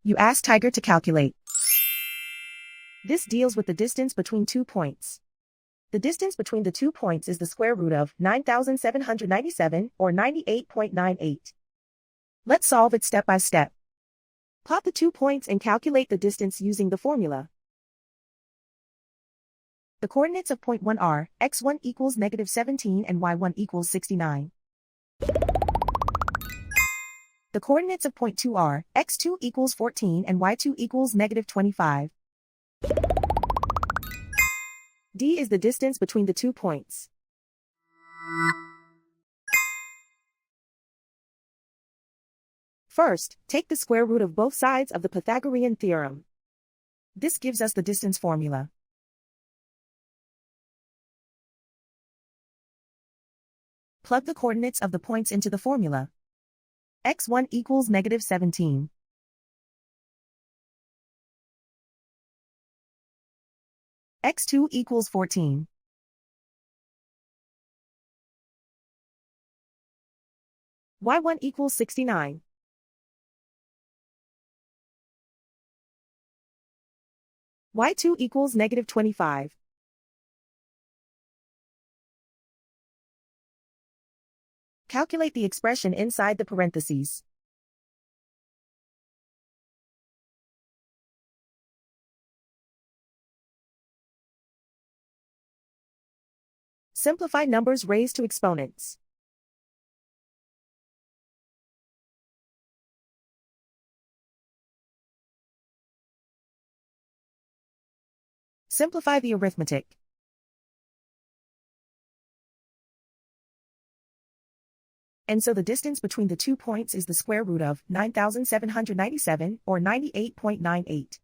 You ask Tiger to calculate. This deals with the distance between 2 points. The distance between the 2 points is the square root of 9,797, or 98.98. Let's solve it step by step. Plot the 2 points and calculate the distance using the formula. The coordinates of point 1 are, x1 equals -17 and y1 equals 69. The coordinates of point 2 are, x2 equals 14 and y2 equals -25. D is the distance between the 2 points. First, take the square root of both sides of the Pythagorean theorem. This gives us the distance formula. Plug the coordinates of the points into the formula. x1 equals -17. x2 equals 14. y1 equals 69. y2 equals -25. Calculate the expression inside the parentheses. Simplify numbers raised to exponents. Simplify the arithmetic. And so the distance between the 2 points is the square root of 9,797, or 98.98.